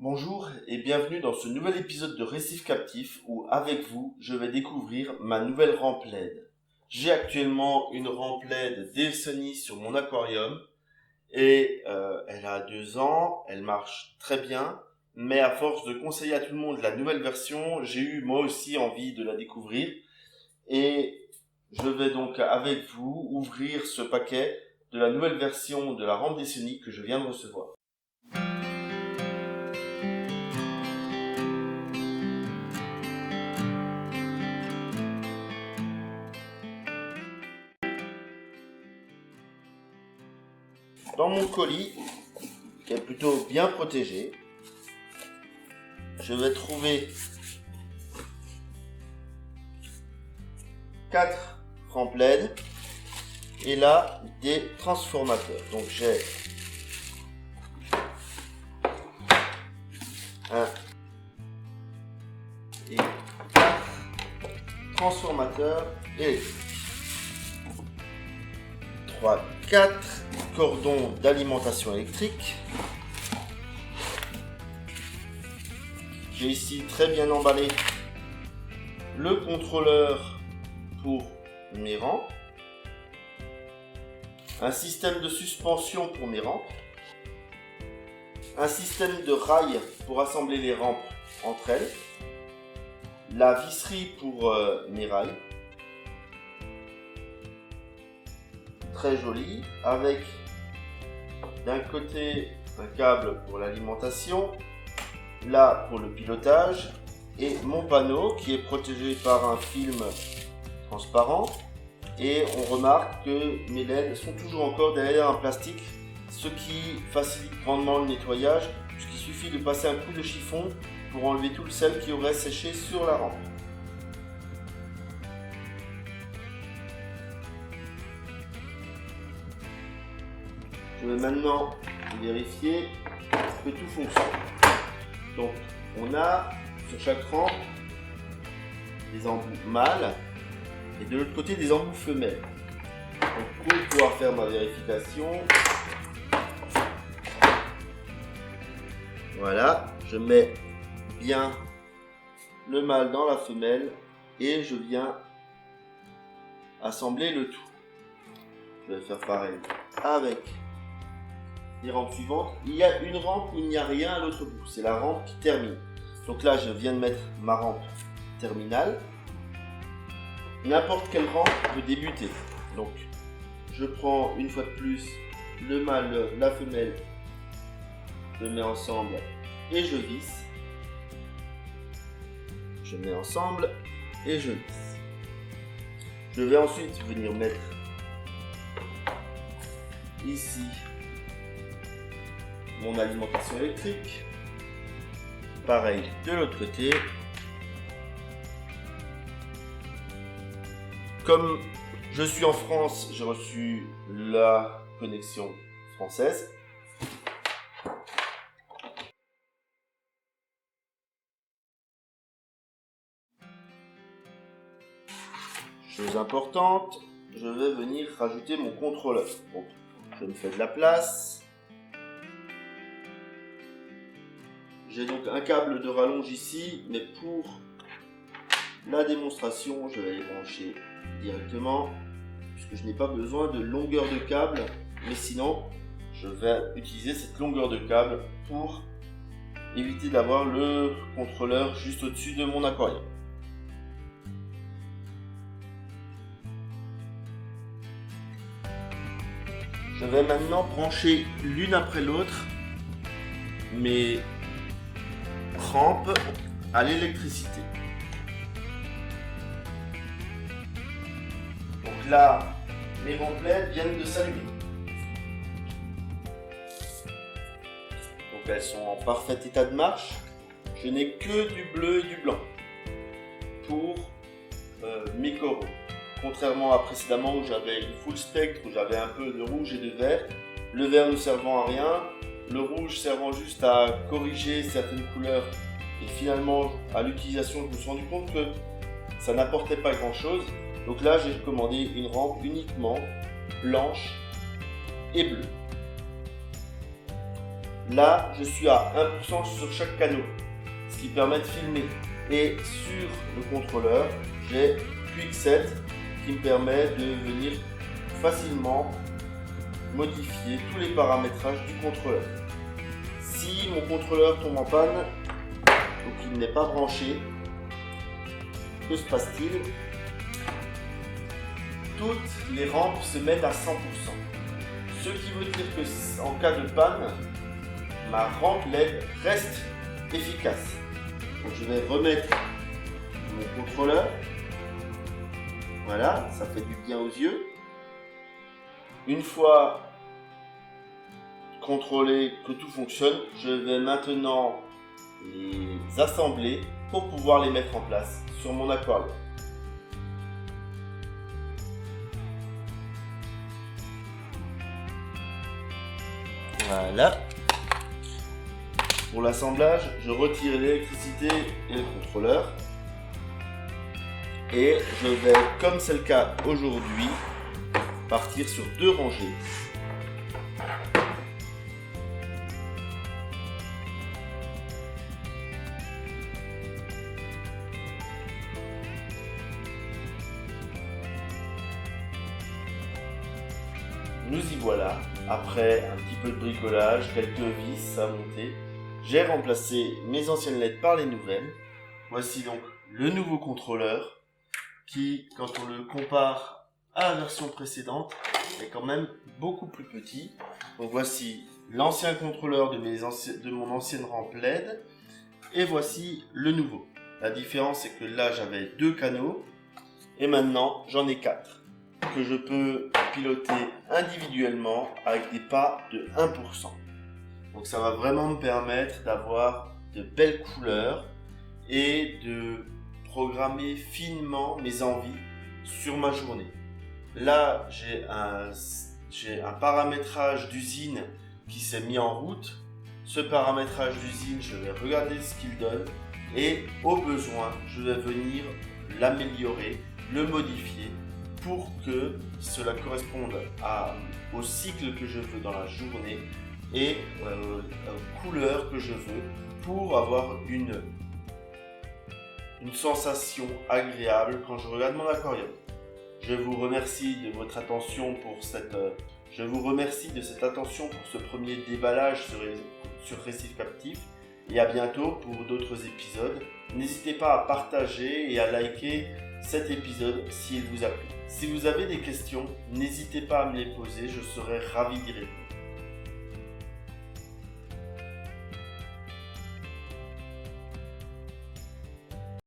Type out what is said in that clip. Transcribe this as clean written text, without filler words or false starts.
Bonjour et bienvenue dans ce nouvel épisode de Récif Captif où, avec vous, je vais découvrir ma nouvelle rampe LED. J'ai actuellement une rampe LED Sony sur mon aquarium et elle a 2 ans, elle marche très bien, mais à force de conseiller à tout le monde la nouvelle version, j'ai eu moi aussi envie de la découvrir et je vais donc avec vous ouvrir ce paquet de la nouvelle version de la rampe Sony que je viens de recevoir. Dans mon colis, qui est plutôt bien protégé, je vais trouver 4 rampes LED et là des transformateurs. Donc j'ai un et 4 transformateurs électriques. 4 cordons d'alimentation électrique. J'ai ici très bien emballé le contrôleur pour mes rampes, un système de suspension pour mes rampes, un système de rails pour assembler les rampes entre elles, la visserie pour mes rails, très joli, avec d'un côté un câble pour l'alimentation, là pour le pilotage, et mon panneau qui est protégé par un film transparent. Et on remarque que mes LED sont toujours encore derrière un plastique, ce qui facilite grandement le nettoyage, puisqu'il suffit de passer un coup de chiffon pour enlever tout le sel qui aurait séché sur la rampe. Je vais maintenant vérifier que tout fonctionne. Donc, on a sur chaque rampe des embouts mâles et de l'autre côté des embouts femelles. Donc, pour pouvoir faire ma vérification, voilà, je mets bien le mâle dans la femelle et je viens assembler le tout. Je vais faire pareil avec les rampes suivantes. Il y a une rampe où il n'y a rien à l'autre bout, c'est la rampe qui termine. Donc là, je viens de mettre ma rampe terminale. N'importe quelle rampe peut débuter. Donc, je prends une fois de plus le mâle, la femelle, je mets ensemble et je visse. Je mets ensemble et je visse. Je vais ensuite venir mettre ici mon alimentation électrique. Pareil de l'autre côté. Comme je suis en France, j'ai reçu la connexion française. Chose importante, je vais venir rajouter mon contrôleur. Donc, je me fais de la place. J'ai donc un câble de rallonge ici, mais pour la démonstration, je vais les brancher directement, puisque je n'ai pas besoin de longueur de câble, mais sinon, je vais utiliser cette longueur de câble pour éviter d'avoir le contrôleur juste au-dessus de mon aquarium. Je vais maintenant brancher l'une après l'autre mes rampes à l'électricité. Donc là, mes rampes LED viennent de s'allumer. Donc elles sont en parfait état de marche. Je n'ai que du bleu et du blanc pour mes coraux. Contrairement à précédemment où j'avais une full spectre, où j'avais un peu de rouge et de vert, le vert ne servant à rien, le rouge servant juste à corriger certaines couleurs. Et finalement, à l'utilisation, je me suis rendu compte que ça n'apportait pas grand chose. Donc là, j'ai commandé une rampe uniquement blanche et bleue. Là, je suis à 1% sur chaque canot, ce qui permet de filmer. Et sur le contrôleur, j'ai Quick7 qui me permet de venir facilement modifier tous les paramétrages du contrôleur. Si mon contrôleur tombe en panne ou qu'il n'est pas branché, que se passe-t-il? Toutes les rampes se mettent à 100%. Ce qui veut dire que en cas de panne, ma rampe LED reste efficace. Donc je vais remettre mon contrôleur. Voilà, ça fait du bien aux yeux. Une fois contrôlé que tout fonctionne, je vais maintenant les assembler pour pouvoir les mettre en place sur mon aquarium. Voilà. Pour l'assemblage, je retire l'électricité et le contrôleur. Et je vais, comme c'est le cas aujourd'hui, partir sur 2 rangées. Nous y voilà, après un petit peu de bricolage, quelques vis à monter, j'ai remplacé mes anciennes LED par les nouvelles. Voici donc le nouveau contrôleur qui, quand on le compare à la version précédente, est quand même beaucoup plus petit. Donc voici l'ancien contrôleur de mon ancienne rampe LED et voici le nouveau. La différence c'est que là j'avais 2 canaux et maintenant j'en ai 4. Que je peux piloter individuellement avec des pas de 1%. Donc ça va vraiment me permettre d'avoir de belles couleurs et de programmer finement mes envies sur ma journée. Là, j'ai un paramétrage d'usine qui s'est mis en route. Ce paramétrage d'usine, je vais regarder ce qu'il donne et au besoin, je vais venir l'améliorer, le modifier pour que cela corresponde au cycle que je veux dans la journée et aux couleurs que je veux pour avoir une sensation agréable quand je regarde mon aquarium. Je vous remercie de votre attention je vous remercie de cette attention pour ce premier déballage sur Récif Captif et à bientôt pour d'autres épisodes. N'hésitez pas à partager et à liker cet épisode s'il vous a plu. Si vous avez des questions, n'hésitez pas à me les poser, je serai ravi d'y répondre.